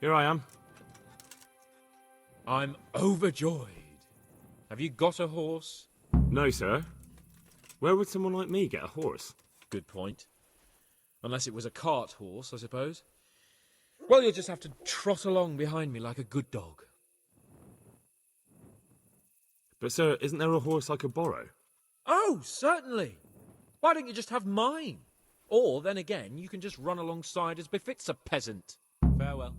Here I am. I'm overjoyed. Have you got a horse? No, sir. Where would someone like me get a horse? Good point. Unless it was a cart horse, I suppose. Well, you'll just have to trot along behind me like a good dog. But, sir, isn't there a horse I could borrow? Oh, certainly. Why don't you just have mine? Or, then again, you can just run alongside as befits a peasant. Farewell.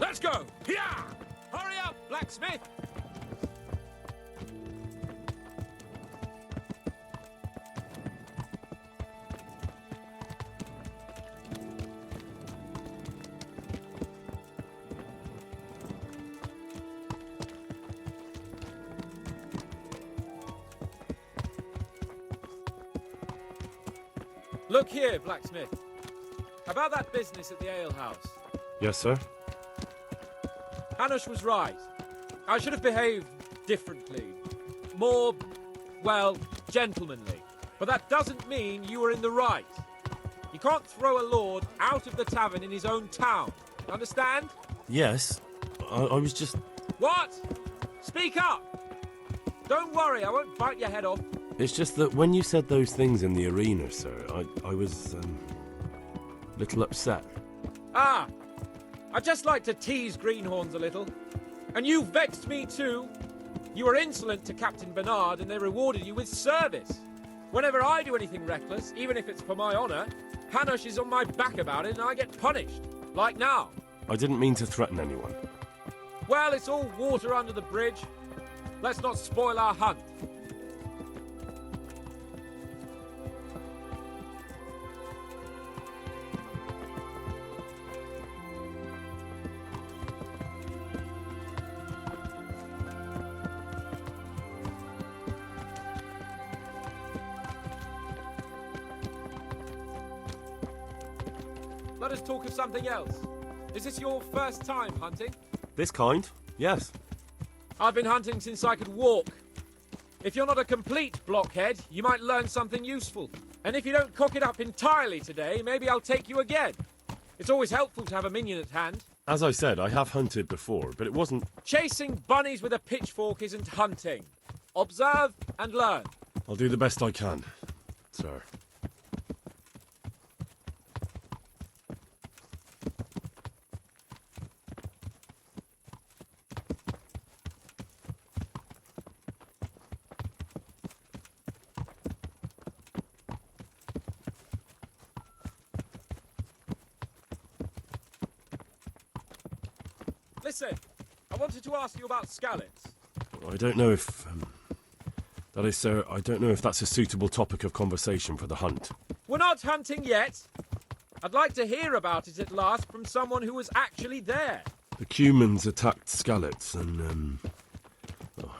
Let's go! Yeah! Hurry up, blacksmith! Look here, blacksmith. About that business at the alehouse. Yes, sir. Hanush was right. I should have behaved differently. More, well, gentlemanly. But that doesn't mean you were in the right. You can't throw a lord out of the tavern in his own town. Understand? Yes. I was just... What? Speak up! Don't worry, I won't bite your head off. It's just that when you said those things in the arena, sir, I was, a little upset. Ah! I just like to tease greenhorns a little. And you vexed me too. You were insolent to Captain Bernard and they rewarded you with service. Whenever I do anything reckless, even if it's for my honour, Hanush is on my back about it and I get punished. Like now. I didn't mean to threaten anyone. Well, it's all water under the bridge. Let's not spoil our hunt. Let us talk of something else. Is this your first time hunting? This kind? Yes. I've been hunting since I could walk. If you're not a complete blockhead, you might learn something useful. And if you don't cock it up entirely today, maybe I'll take you again. It's always helpful to have a minion at hand. As I said, I have hunted before, but it wasn't... Chasing bunnies with a pitchfork isn't hunting. Observe and learn. I'll do the best I can, sir. Listen, I wanted to ask you about scallops. I don't know if... that is, sir, I don't know if that's a suitable topic of conversation for the hunt. We're not hunting yet. I'd like to hear about it at last from someone who was actually there. The Cumans attacked Skallets, and,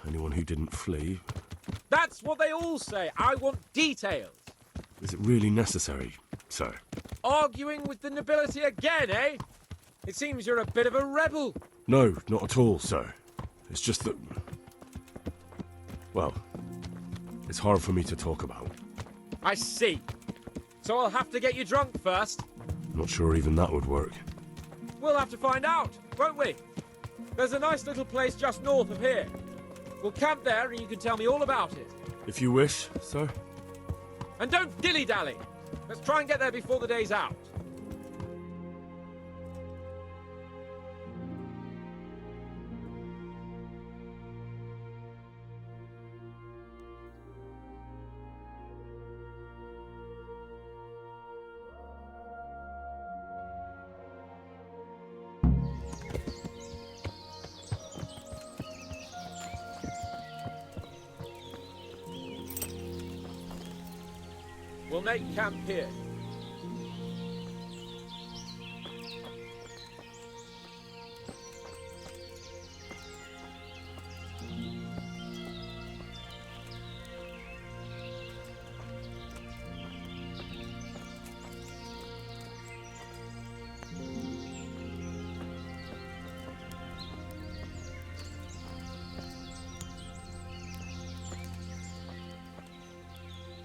anyone who didn't flee. That's what they all say. I want details. Is it really necessary, sir? Arguing with the nobility again, eh? It seems you're a bit of a rebel. No, not at all, sir. It's just that... well, it's hard for me to talk about. I see. So I'll have to get you drunk first. Not sure even that would work. We'll have to find out, won't we? There's a nice little place just north of here. We'll camp there and you can tell me all about it. If you wish, sir. And don't dilly-dally. Let's try and get there before the day's out. We'll make camp here.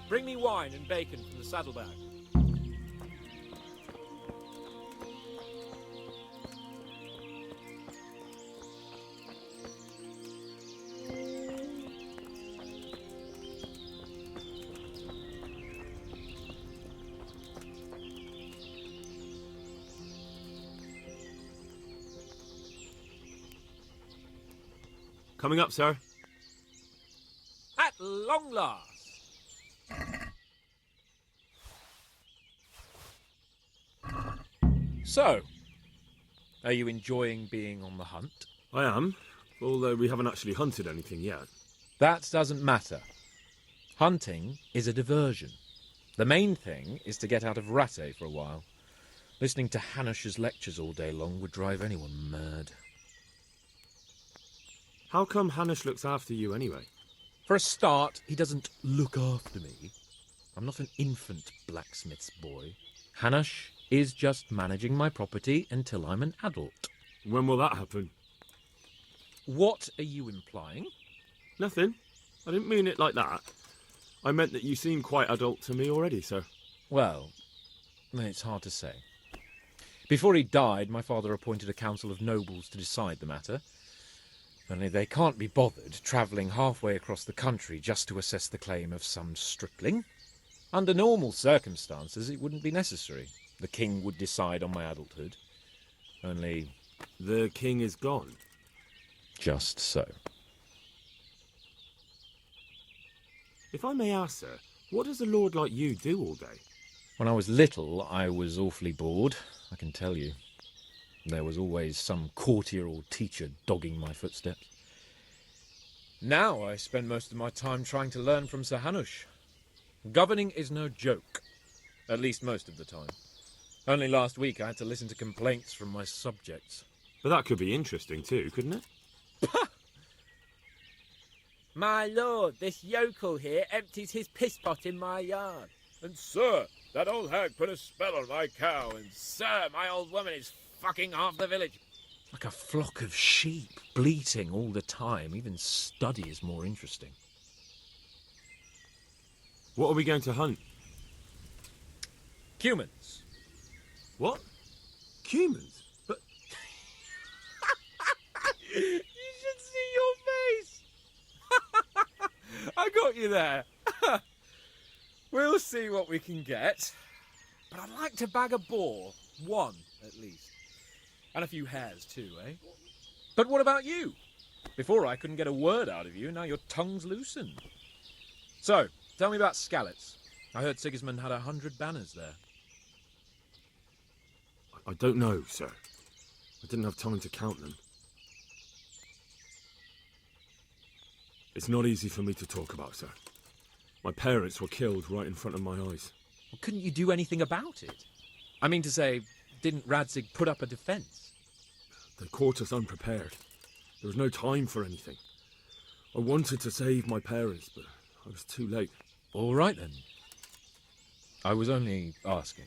Bring me wine and bacon from the saddlebag. Coming up, sir. At long last. So, are you enjoying being on the hunt? I am, although we haven't actually hunted anything yet. That doesn't matter. Hunting is a diversion. The main thing is to get out of Rattay for a while. Listening to Hanush's lectures all day long would drive anyone mad. How come Hanush looks after you anyway? For a start, he doesn't look after me. I'm not an infant blacksmith's boy. Hanush is just managing my property until I'm an adult. When will that happen? What are you implying? Nothing. I didn't mean it like that. I meant that you seem quite adult to me already, sir. Well, it's hard to say. Before he died, my father appointed a council of nobles to decide the matter. Only they can't be bothered travelling halfway across the country just to assess the claim of some stripling. Under normal circumstances, it wouldn't be necessary. The king would decide on my adulthood. Only... The king is gone. Just so. If I may ask, sir, what does a lord like you do all day? When I was little, I was awfully bored, I can tell you. There was always some courtier or teacher dogging my footsteps. Now I spend most of my time trying to learn from Sir Hanush. Governing is no joke. At least most of the time. Only last week I had to listen to complaints from my subjects. But that could be interesting too, couldn't it? My lord, this yokel here empties his piss pot in my yard. And sir, that old hag put a spell on my cow, and Sir, my old woman is fucking half the village. like a flock of sheep, bleating all the time. Even study is more interesting. What are we going to hunt? Humans. What? Humans? But You should see your face! I got you there. We'll see what we can get. But I'd like to bag a boar. One, at least. And a few hares too, eh? But what about you? Before I couldn't get a word out of you, now your tongue's loosened. So, tell me about Skalitz. I heard Sigismund had 100 banners there. I don't know, sir. I didn't have time to count them. It's not easy for me to talk about, sir. My parents were killed right in front of my eyes. Well, couldn't you do anything about it? I mean to say, didn't Radzig put up a defence? They caught us unprepared. There was no time for anything. I wanted to save my parents, but I was too late. All right, then. I was only asking.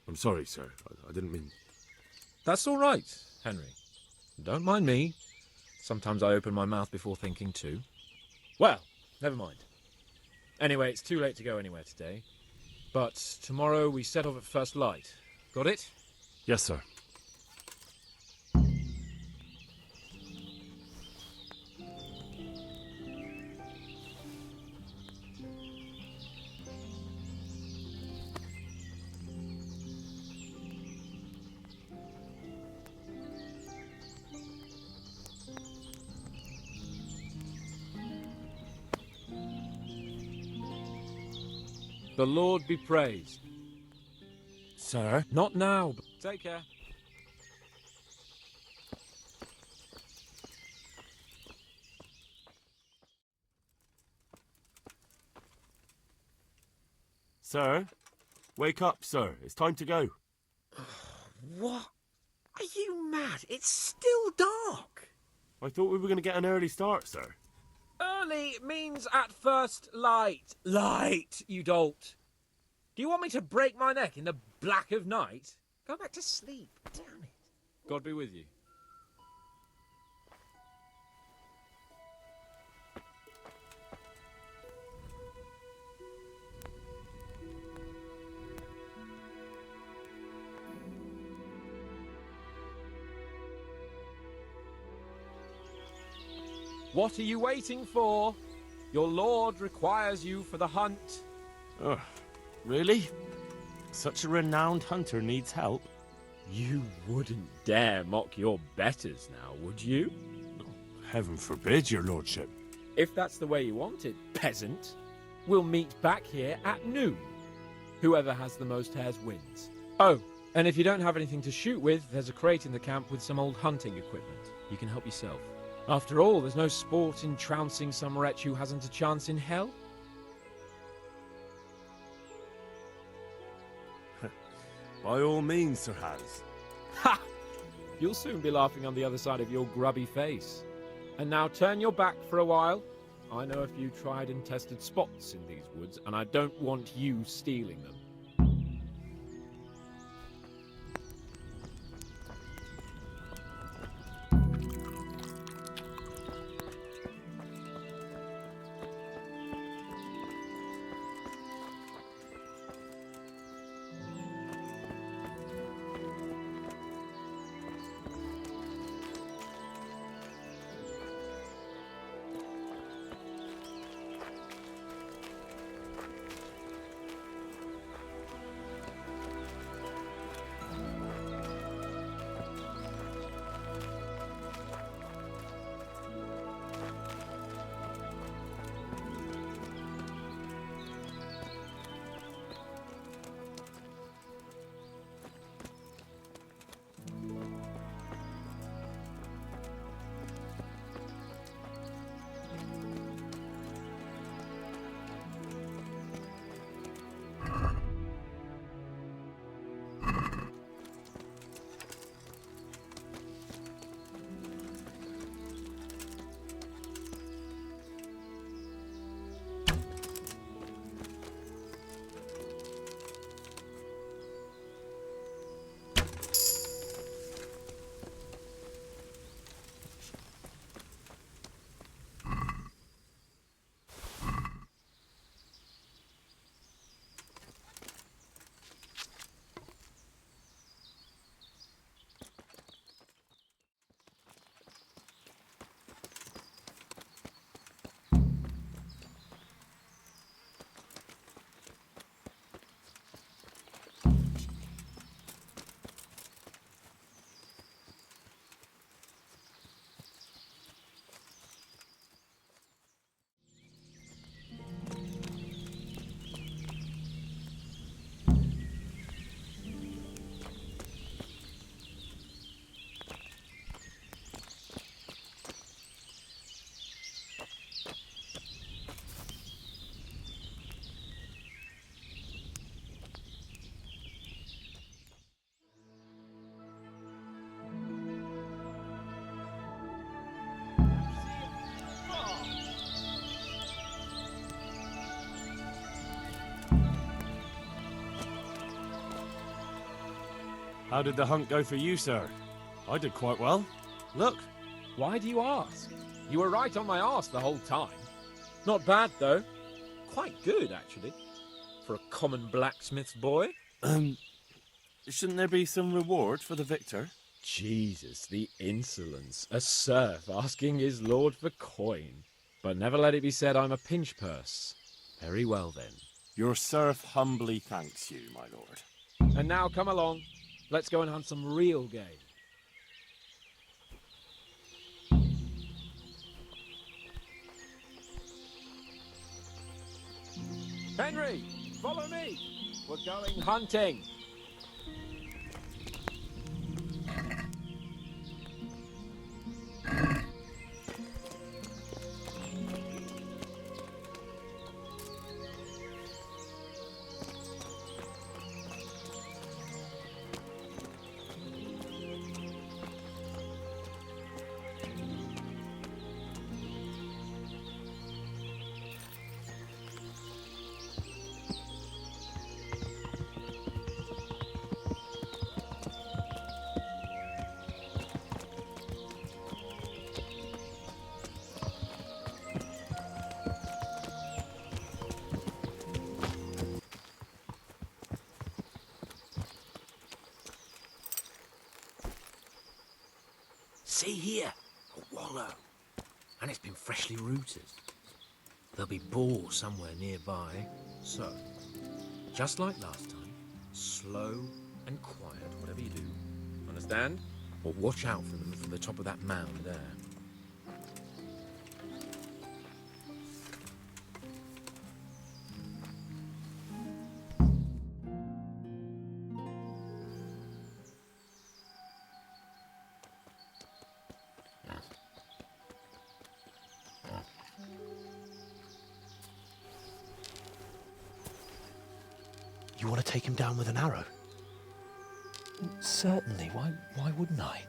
I'm sorry, sir. I didn't mean... That's all right, Henry. Don't mind me. Sometimes I open my mouth before thinking too. Well, never mind. Anyway, it's too late to go anywhere today. But tomorrow we set off at first light. Got it? Yes, sir. The Lord be praised. Sir? Not now, but take care. Sir? Wake up, sir. It's time to go. What? Are you mad? It's still dark. I thought we were going to get an early start, sir. Early means at first light. Light, you dolt. Do you want me to break my neck in the black of night? Go back to sleep. Damn it. God be with you. What are you waiting for? Your lord requires you for the hunt. Oh, really? Such a renowned hunter needs help. You wouldn't dare mock your betters now, would you? Heaven forbid, your lordship. If that's the way you want it, peasant, we'll meet back here at noon. Whoever has the most hares wins. Oh, and if you don't have anything to shoot with, there's a crate in the camp with some old hunting equipment. You can help yourself. After all, there's no sport in trouncing some wretch who hasn't a chance in hell. By all means, Sir Hans. Ha! You'll soon be laughing on the other side of your grubby face. And now turn your back for a while. I know a few tried and tested spots in these woods, and I don't want you stealing them. How did the hunt go for you, sir? I did quite well. Look. Why do you ask? You were right on my arse the whole time. Not bad, though. Quite good, actually. For a common blacksmith's boy. Shouldn't there be some reward for the victor? Jesus, the insolence. A serf asking his lord for coin. But never let it be said I'm a pinch purse. Very well, then. Your serf humbly thanks you, my lord. And now come along. Let's go and hunt some real game. Henry, follow me. We're going hunting. and it's been freshly rooted. There'll be boar somewhere nearby, so, just like last time, slow and quiet, whatever you do. Understand? Or watch out for them from the top of that mound there. You want to take him down with an arrow? Certainly. Why wouldn't I?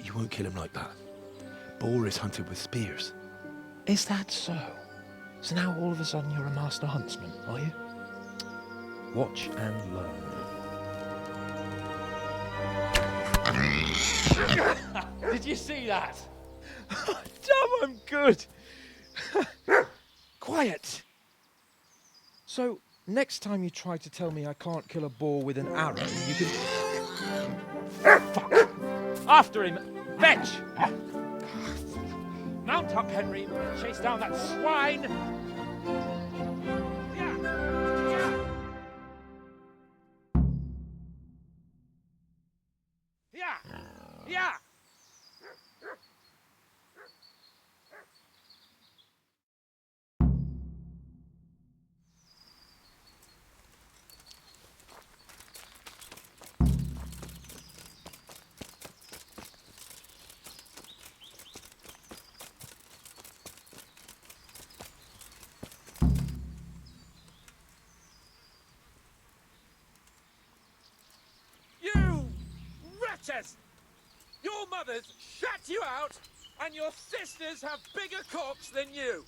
You won't kill him like that. Boar is hunted with spears. Is that so? So now all of a sudden you're a master huntsman, are you? Watch and learn. Did you see that? Damn, I'm good. Quiet. So, next time you try to tell me I can't kill a boar with an arrow, you can... Fuck! After him! Fetch! Mount up, Henry. Chase down that swine! Yeah! Yeah! Yeah! You wretches! Your mothers shut you out, and your sisters have bigger cocks than you!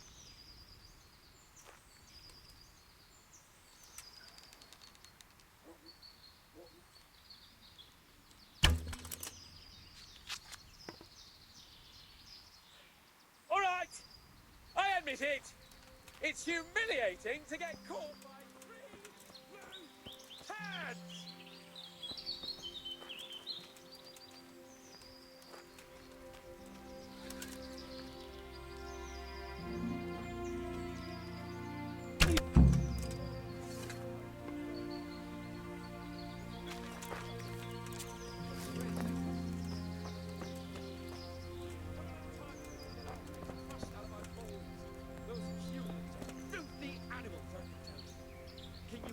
All right, I admit it. It's humiliating to get caught by three loose hands.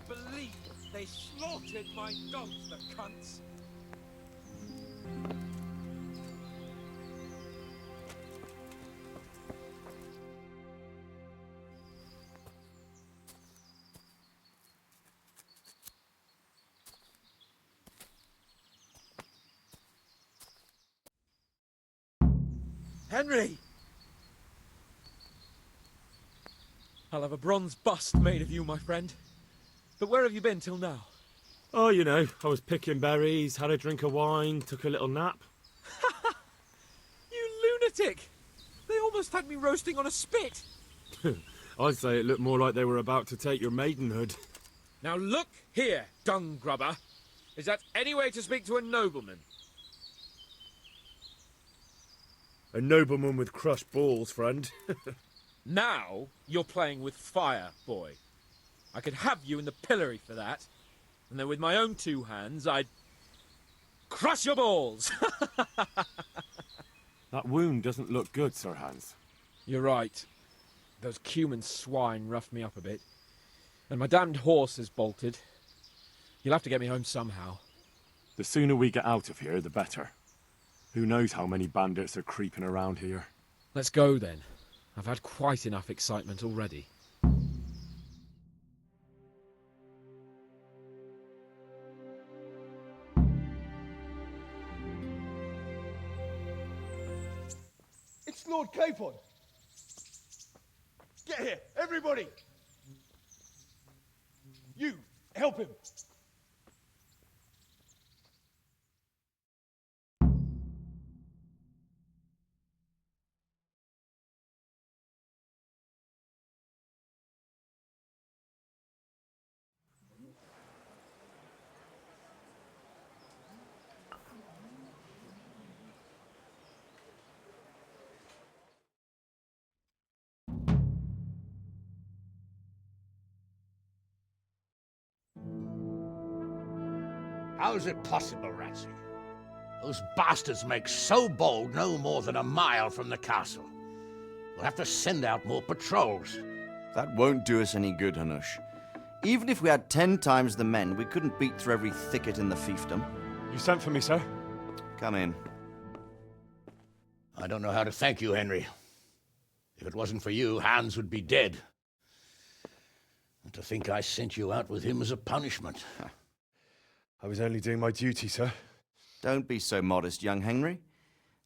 Believe they slaughtered my dogs, the cunts! Henry! I'll have a bronze bust made of you, my friend. But where have you been till now? Oh, you know, I was picking berries, had a drink of wine, took a little nap. You lunatic! They almost had me roasting on a spit! I'd say it looked more like they were about to take your maidenhood. Now look here, dung grubber. Is that any way to speak to a nobleman? A nobleman with crushed balls, friend. Now you're playing with fire, boy. I could have you in the pillory for that. And then with my own two hands, I'd crush your balls! That wound doesn't look good, Sir Hans. You're right. Those cumin swine roughed me up a bit. And my damned horse has bolted. You'll have to get me home somehow. The sooner we get out of here, the better. Who knows how many bandits are creeping around here. Let's go then. I've had quite enough excitement already. It's Lord Capon. Get here, everybody. You, help him. How is it possible, Ratsey? Those bastards make so bold no more than a mile from the castle. We'll have to send out more patrols. That won't do us any good, Hanush. Even if we had 10 times the men, we couldn't beat through every thicket in the fiefdom. You sent for me, sir? Come in. I don't know how to thank you, Henry. If it wasn't for you, Hans would be dead. And to think I sent you out with him as a punishment. I was only doing my duty, sir. Don't be so modest, young Henry.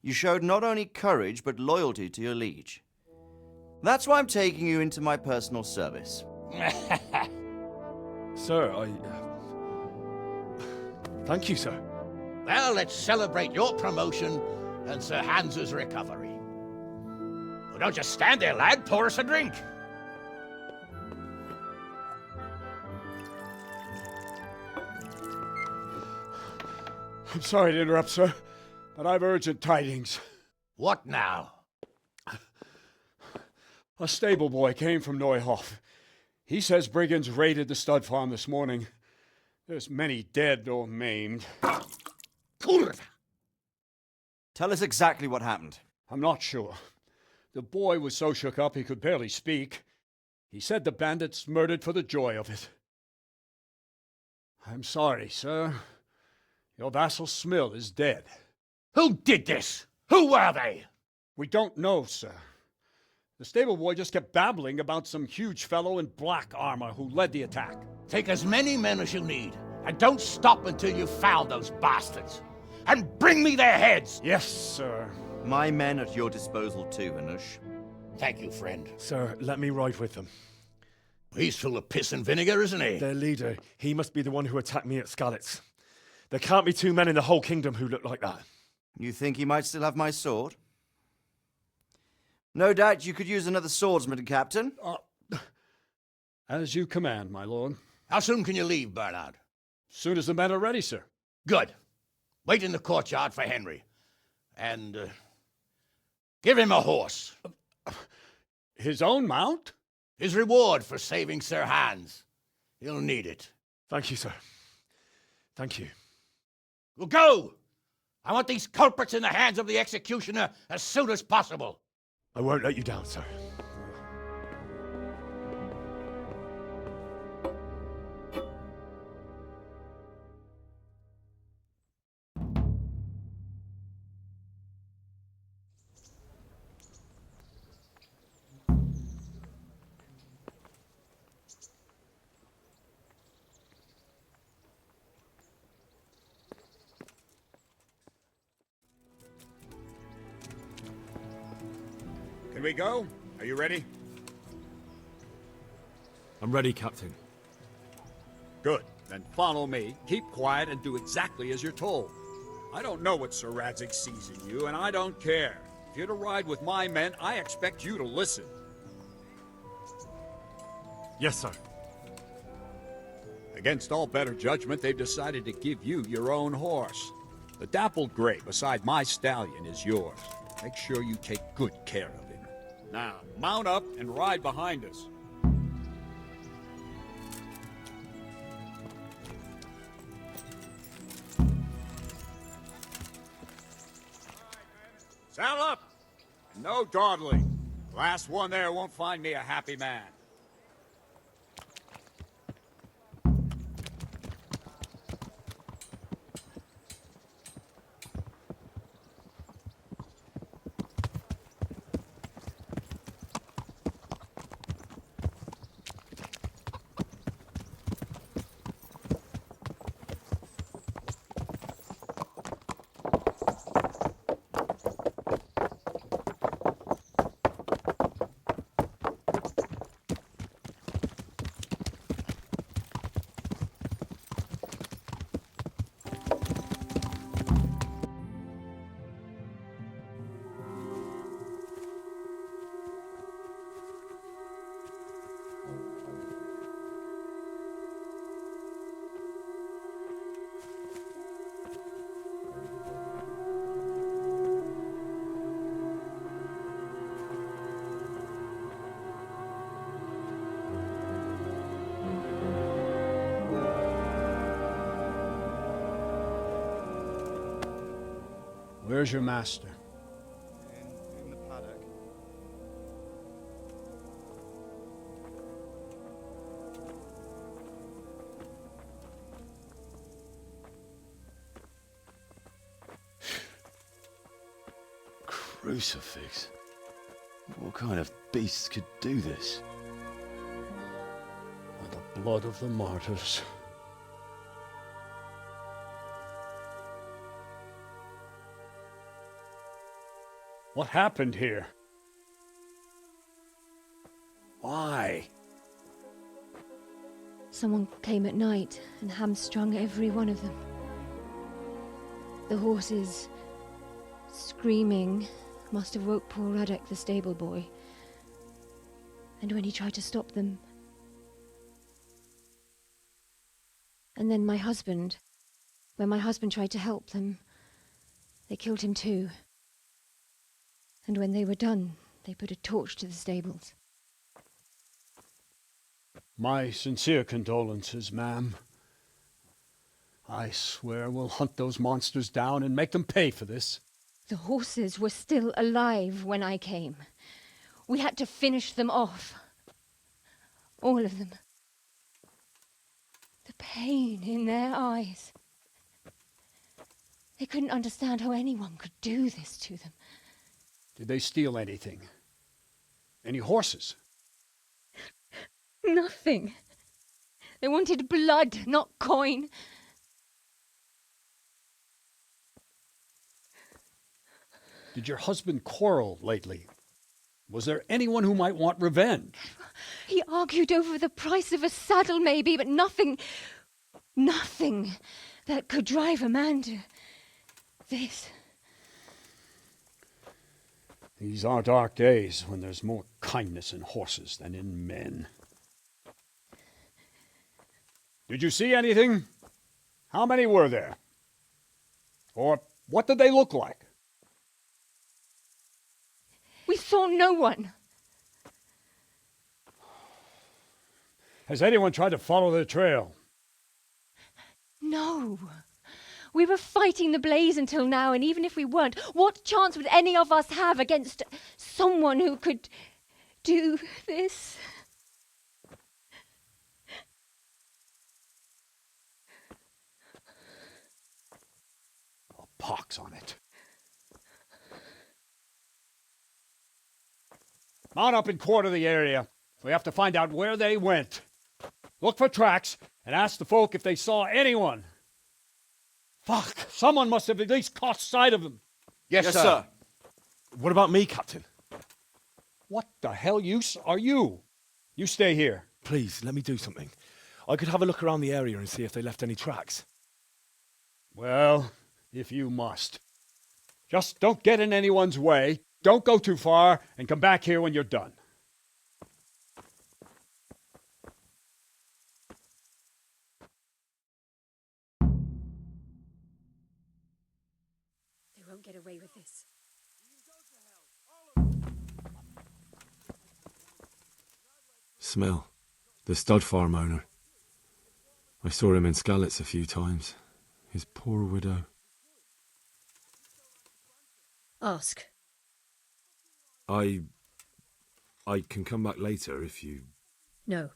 You showed not only courage, but loyalty to your liege. That's why I'm taking you into my personal service. Sir, Thank you, sir. Well, let's celebrate your promotion and Sir Hans's recovery. Well, don't just stand there, lad. Pour us a drink. I'm sorry to interrupt, sir, but I've urgent tidings. What now? A stable boy came from Neuhof. He says brigands raided the stud farm this morning. There's many dead or maimed. Kurva! Tell us exactly what happened. I'm not sure. The boy was so shook up he could barely speak. He said the bandits murdered for the joy of it. I'm sorry, sir. Your vassal Smill is dead. Who did this? Who were they? We don't know, sir. The stable boy just kept babbling about some huge fellow in black armor who led the attack. Take as many men as you need, and don't stop until you've found those bastards. And bring me their heads! Yes, sir. My men at your disposal too, Hanush. Thank you, friend. Sir, let me ride with them. He's full of piss and vinegar, isn't he? Their leader, he must be the one who attacked me at Skalitz. There can't be 2 men in the whole kingdom who look like that. You think he might still have my sword? No doubt you could use another swordsman, Captain. As you command, my lord. How soon can you leave, Bernard? Soon as the men are ready, sir. Good. Wait in the courtyard for Henry. And, give him a horse. His own mount? His reward for saving Sir Hans. He'll need it. Thank you, sir. Thank you. Well, go! I want these culprits in the hands of the executioner as soon as possible. I won't let you down, sir. Can we go? Are you ready? I'm ready, Captain. Good. Then follow me, keep quiet, and do exactly as you're told. I don't know what Sir Radzig sees in you, and I don't care. If you're to ride with my men, I expect you to listen. Yes, sir. Against all better judgment, they've decided to give you your own horse. The dappled gray beside my stallion is yours. Make sure you take good care of him. Now, mount up and ride behind us. Saddle up! No dawdling. Last one there won't find me a happy man. Where's your master? In the paddock. Crucifix? What kind of beasts could do this? By the blood of the martyrs. What happened here? Why? Someone came at night and hamstrung every one of them. The horses, screaming, must have woke poor Ruddock, the stable boy. And when he tried to stop them... And then my husband, when my husband tried to help them, they killed him too. And when they were done, they put a torch to the stables. My sincere condolences, ma'am. I swear we'll hunt those monsters down and make them pay for this. The horses were still alive when I came. We had to finish them off. All of them. The pain in their eyes. They couldn't understand how anyone could do this to them. Did they steal anything? Any horses? Nothing. They wanted blood, not coin. Did your husband quarrel lately? Was there anyone who might want revenge? He argued over the price of a saddle, maybe, but nothing that could drive a man to this. These are dark days when there's more kindness in horses than in men. Did you see anything? How many were there? Or what did they look like? We saw no one. Has anyone tried to follow the trail? No. We were fighting the blaze until now, and even if we weren't, what chance would any of us have against someone who could do this? A pox on it. Mount up and quarter the area. We have to find out where they went. Look for tracks and ask the folk if they saw anyone. Fuck! Someone must have at least caught sight of them. Yes, sir. What about me, Captain? What the hell use are you? You stay here. Please, let me do something. I could have a look around the area and see if they left any tracks. Well, if you must. Just don't get in anyone's way. Don't go too far, and come back here when you're done. They won't get away with this. Smell. The stud farm owner. I saw him in Skalitz a few times. His poor widow. Ask. I can come back later if you... No.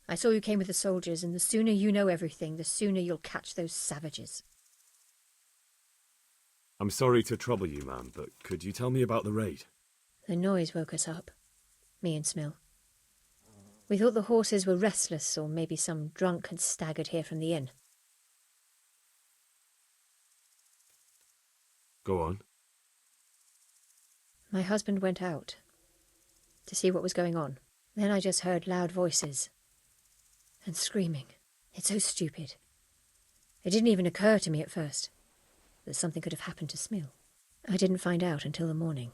I saw you came with the soldiers, and the sooner you know everything, the sooner you'll catch those savages. I'm sorry to trouble you, ma'am, but could you tell me about the raid? The noise woke us up. Me and Smill. We thought the horses were restless, or maybe some drunk had staggered here from the inn. Go on. My husband went out to see what was going on. Then I just heard loud voices and screaming. It's so stupid. It didn't even occur to me at first that something could have happened to Smill. I didn't find out until the morning.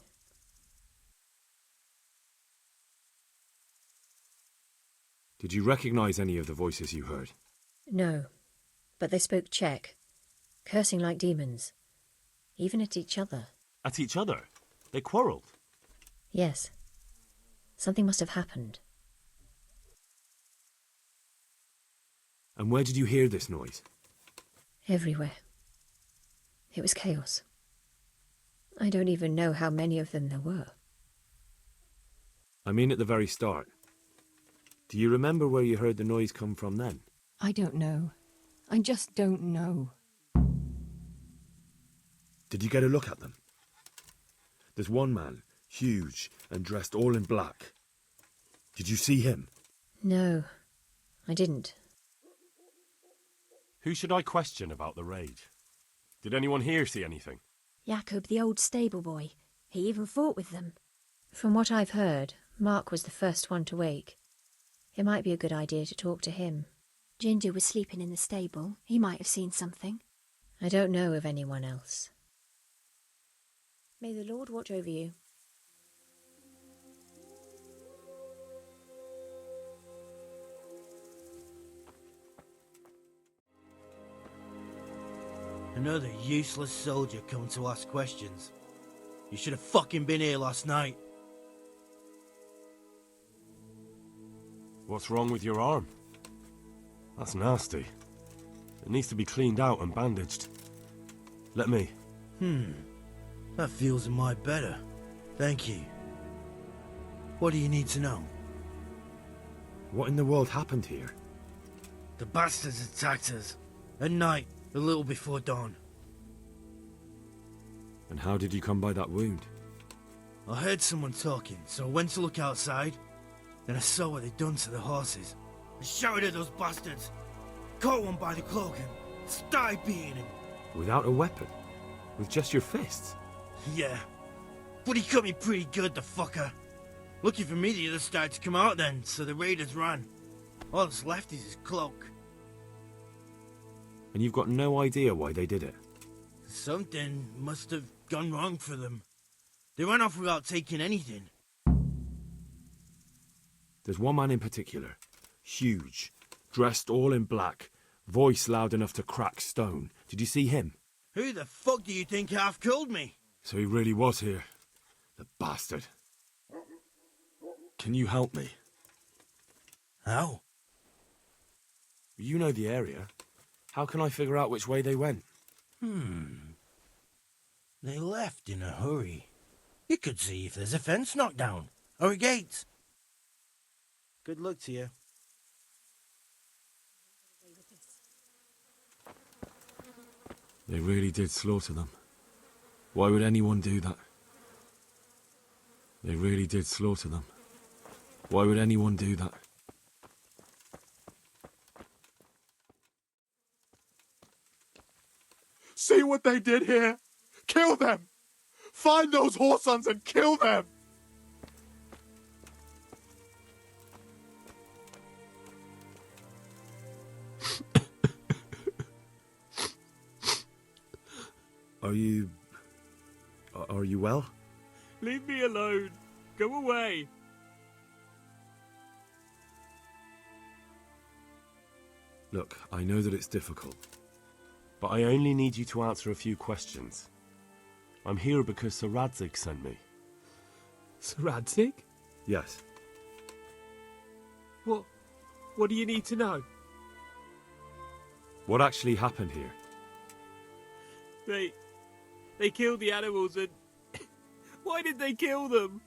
Did you recognize any of the voices you heard? No, but they spoke Czech, cursing like demons, even at each other. At each other? They quarrelled? Yes. Something must have happened. And where did you hear this noise? Everywhere. It was chaos. I don't even know how many of them there were. I mean at the very start. Do you remember where you heard the noise come from then? I don't know. I just don't know. Did you get a look at them? There's one man, huge and dressed all in black. Did you see him? No, I didn't. Who should I question about the raid? Did anyone here see anything? Jacob, the old stable boy. He even fought with them. From what I've heard, Mark was the first one to wake. It might be a good idea to talk to him. Ginger was sleeping in the stable. He might have seen something. I don't know of anyone else. May the Lord watch over you. Another useless soldier coming to ask questions. You should have fucking been here last night. What's wrong with your arm? That's nasty. It needs to be cleaned out and bandaged. Let me. That feels a mite better. Thank you. What do you need to know? What in the world happened here? The bastards attacked us. At night, a little before dawn. And how did you come by that wound? I heard someone talking, so I went to look outside. Then I saw what they'd done to the horses. I shouted at those bastards, caught one by the cloak and started beating him. Without a weapon? With just your fists? Yeah, but he cut me pretty good, the fucker. Lucky for me, the others started to come out then, so the raiders ran. All that's left is his cloak. And you've got no idea why they did it? Something must have gone wrong for them. They ran off without taking anything. There's one man in particular. Huge. Dressed all in black. Voice loud enough to crack stone. Did you see him? Who the fuck do you think half-killed me? So he really was here. The bastard. Can you help me? How? You know the area. How can I figure out which way they went? They left in a hurry. You could see if there's a fence knocked down. Or a gate. Good luck to you. They really did slaughter them. Why would anyone do that? They really did slaughter them. Why would anyone do that? See what they did here? Kill them! Find those whoresons and kill them! Are you well? Leave me alone. Go away. Look, I know that it's difficult. But I only need you to answer a few questions. I'm here because Sir Radzig sent me. Sir Radzig? Yes. What do you need to know? What actually happened here? They killed the animals and... Why did they kill them?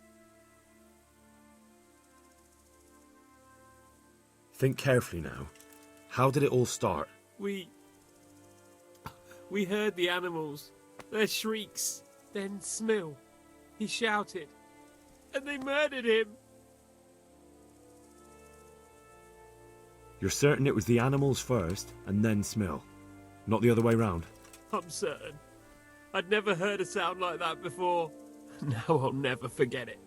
Think carefully now. How did it all start? We heard the animals, their shrieks, then Smill. He shouted, and they murdered him. You're certain it was the animals first, and then Smill? Not the other way round? I'm certain. I'd never heard a sound like that before. Now I'll never forget it.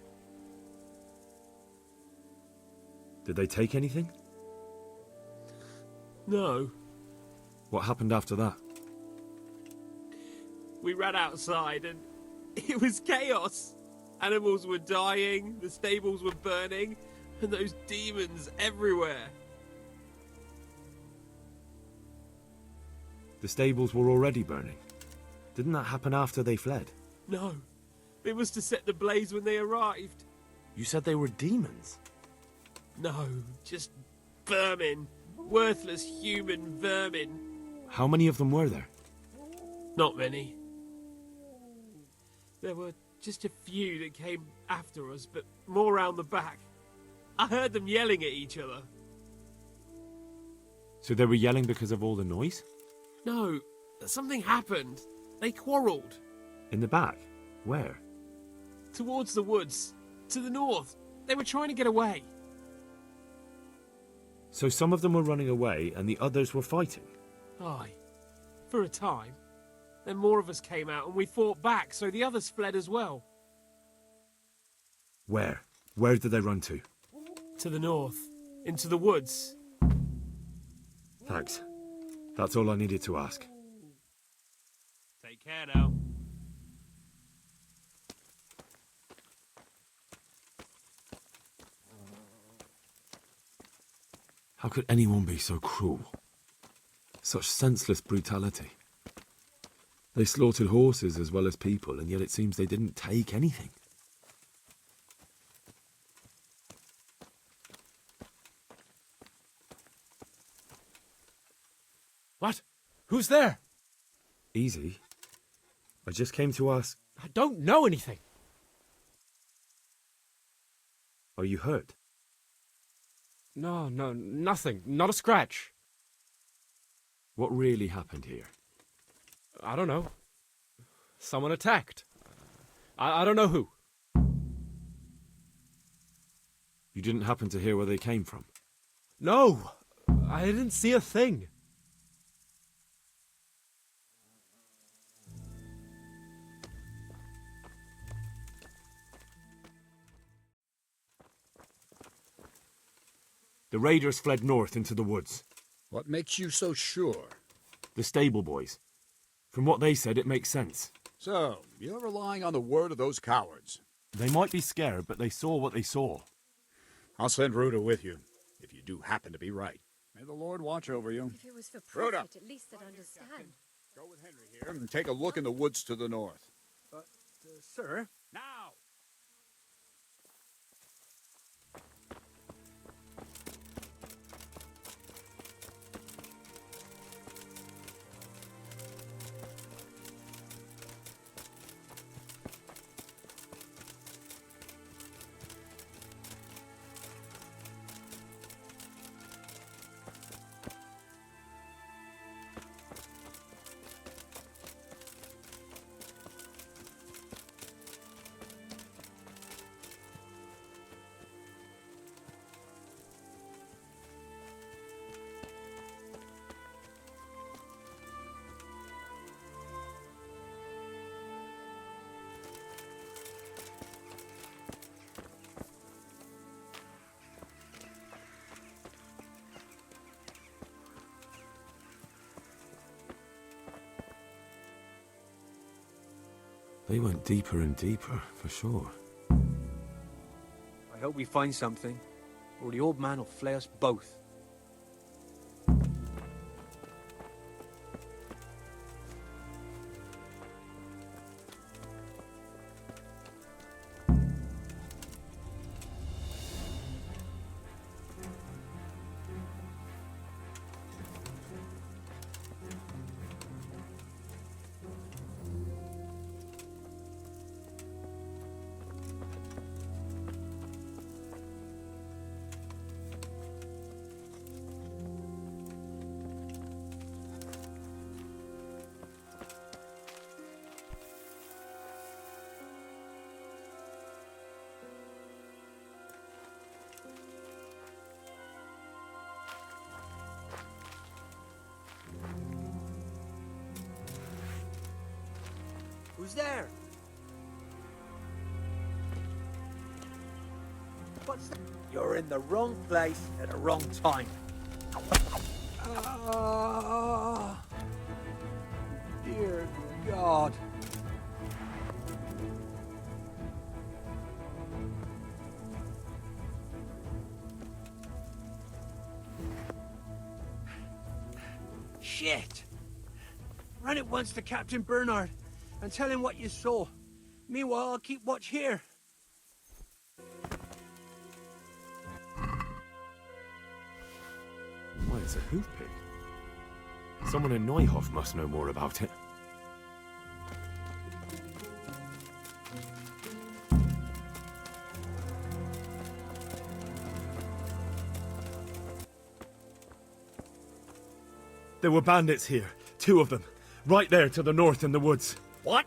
Did they take anything? No. What happened after that? We ran outside and it was chaos. Animals were dying, the stables were burning, and those demons everywhere. The stables were already burning. Didn't that happen after they fled? No. It was to set the blaze when they arrived. You said they were demons? No, just vermin. Worthless human vermin. How many of them were there? Not many. There were just a few that came after us, but more round the back. I heard them yelling at each other. So they were yelling because of all the noise? No, something happened. They quarrelled. In the back? Where? Towards the woods. To the north. They were trying to get away. So some of them were running away and the others were fighting? Aye. For a time. Then more of us came out and we fought back, so the others fled as well. Where? Where did they run to? To the north. Into the woods. Thanks. That's all I needed to ask. Take care now. How could anyone be so cruel? Such senseless brutality. They slaughtered horses as well as people, and yet it seems they didn't take anything. What? Who's there? Easy. I just came to ask... I don't know anything. Are you hurt? No, nothing. Not a scratch. What really happened here? I don't know. Someone attacked. I don't know who. You didn't happen to hear where they came from? No, I didn't see a thing. The raiders fled north into the woods. What makes you so sure? The stable boys. From what they said, it makes sense. So, you're relying on the word of those cowards. They might be scared, but they saw what they saw. I'll send Ruda with you, if you do happen to be right. May the Lord watch over you. If it was for Rhoda. profit, at least they'd understand. Go with Henry here and take a look in the woods to the north. Sir? Now! They went deeper and deeper, for sure. I hope we find something, or the old man will flay us both. Who's there? What's that? You're in the wrong place at the wrong time. Dear God. Shit! Run at once to Captain Bernard and tell him what you saw. Meanwhile, I'll keep watch here. Why, it's a hoof pick. Someone in Neuhof must know more about it. There were bandits here. 2 of them. Right there to the north in the woods. What?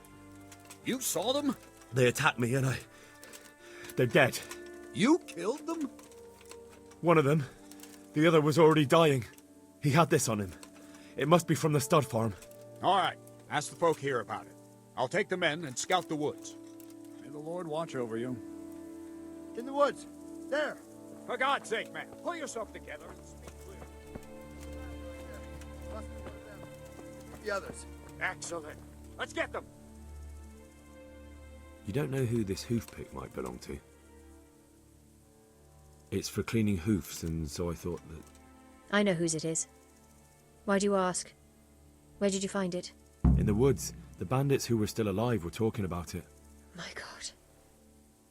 You saw them? They attacked me and they're dead. You killed them? One of them. The other was already dying. He had this on him. It must be from the stud farm. All right. Ask the folk here about it. I'll take the men and scout the woods. May the Lord watch over you. In the woods. There. For God's sake, man, pull yourself together and speak clearly. The others. Excellent. Let's get them. You don't know who this hoof pick might belong to? It's for cleaning hoofs, and so I thought that... I know whose it is. Why do you ask? Where did you find it? In the woods. The bandits who were still alive were talking about it. My God.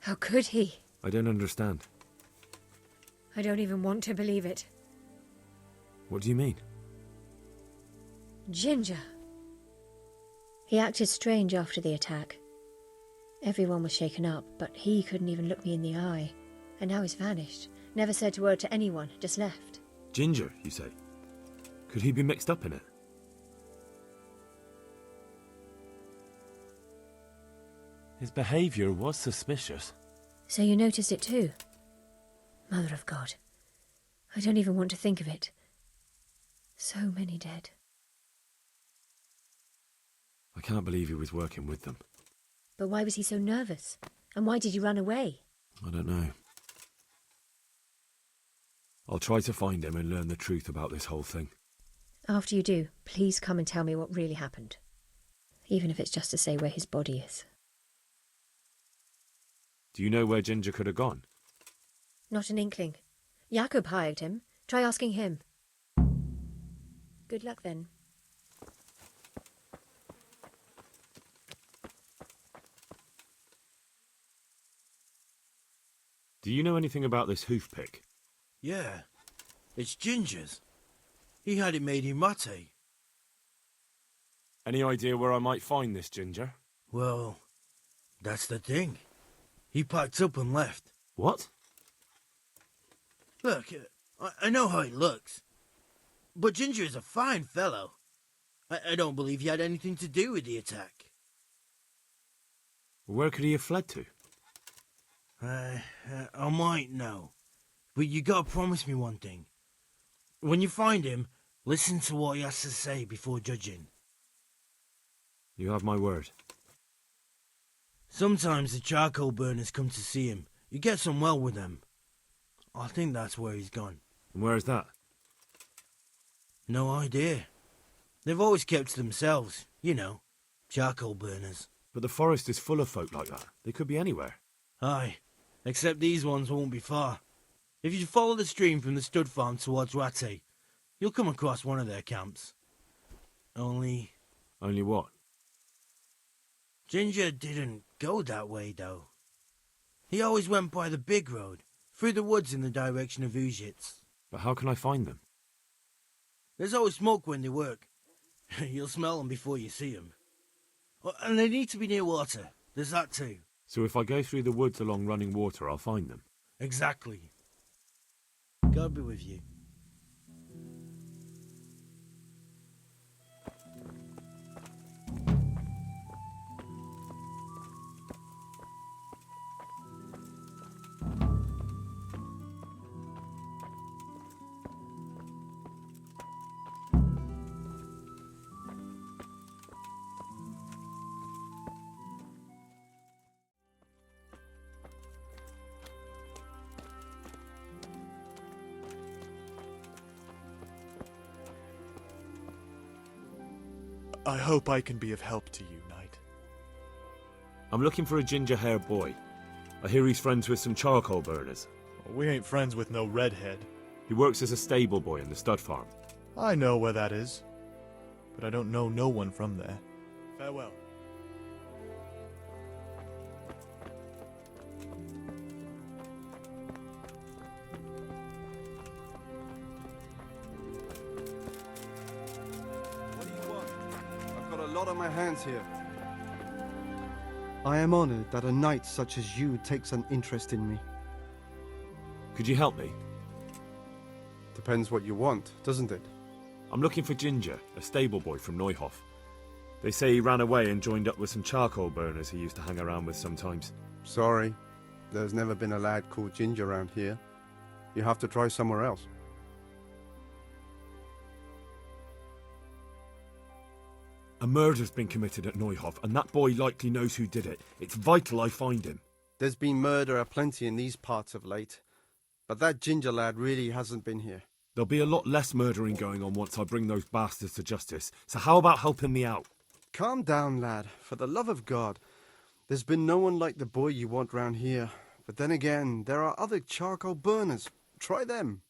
How could he? I don't understand. I don't even want to believe it. What do you mean? Ginger. He acted strange after the attack. Everyone was shaken up, but he couldn't even look me in the eye. And now he's vanished. Never said a word to anyone, just left. Ginger, you say? Could he be mixed up in it? His behaviour was suspicious. So you noticed it too? Mother of God. I don't even want to think of it. So many dead. I can't believe he was working with them. But why was he so nervous? And why did he run away? I don't know. I'll try to find him and learn the truth about this whole thing. After you do, please come and tell me what really happened. Even if it's just to say where his body is. Do you know where Ginger could have gone? Not an inkling. Jakob hired him. Try asking him. Good luck then. Do you know anything about this hoof pick? Yeah. It's Ginger's. He had it made in mate. Any idea where I might find this Ginger? Well, that's the thing. He packed up and left. What? Look, I know how he looks. But Ginger is a fine fellow. I don't believe he had anything to do with the attack. Where could he have fled to? I might know. But you gotta promise me one thing. When you find him, listen to what he has to say before judging. You have my word. Sometimes the charcoal burners come to see him. He gets on well with them. I think that's where he's gone. And where is that? No idea. They've always kept to themselves, you know, charcoal burners. But the forest is full of folk like that. They could be anywhere. Aye, except these ones won't be far. If you follow the stream from the stud farm towards Rate, you'll come across one of their camps. Only what? Ginger didn't go that way, though. He always went by the big road, through the woods in the direction of Ujits. But how can I find them? There's always smoke when they work. You'll smell them before you see them. And they need to be near water. There's that too. So if I go through the woods along running water, I'll find them? Exactly. God be with you. I hope I can be of help to you, Knight. I'm looking for a ginger-haired boy. I hear he's friends with some charcoal burners. We ain't friends with no redhead. He works as a stable boy in the stud farm. I know where that is, but I don't know no one from there. Farewell. On my hands here. I am honored that a knight such as you takes an interest in me. Could you help me? Depends what you want, doesn't it? I'm looking for Ginger, a stable boy from Neuhof. They say he ran away and joined up with some charcoal burners he used to hang around with sometimes. Sorry, there's never been a lad called Ginger around here. You have to try somewhere else. A murder's been committed at Neuhof, and that boy likely knows who did it. It's vital I find him. There's been murder aplenty in these parts of late, but that Ginger lad really hasn't been here. There'll be a lot less murdering going on once I bring those bastards to justice, so how about helping me out? Calm down, lad, for the love of God. There's been no one like the boy you want round here, but then again, there are other charcoal burners. Try them.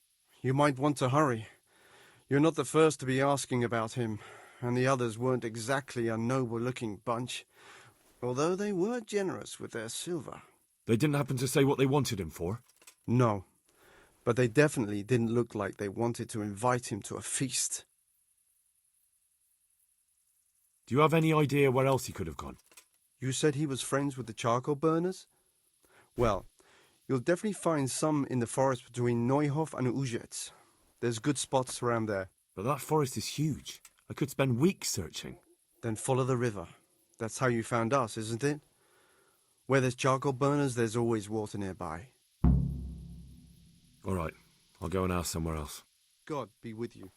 You might want to hurry. You're not the first to be asking about him, and the others weren't exactly a noble-looking bunch, although they were generous with their silver. They didn't happen to say what they wanted him for? No, but they definitely didn't look like they wanted to invite him to a feast. Do you have any idea where else he could have gone? You said he was friends with the charcoal burners? Well, you'll definitely find some in the forest between Neuhof and Ujetz. There's good spots around there. But that forest is huge. I could spend weeks searching. Then follow the river. That's how you found us, isn't it? Where there's charcoal burners, there's always water nearby. All right, I'll go and ask somewhere else. God be with you.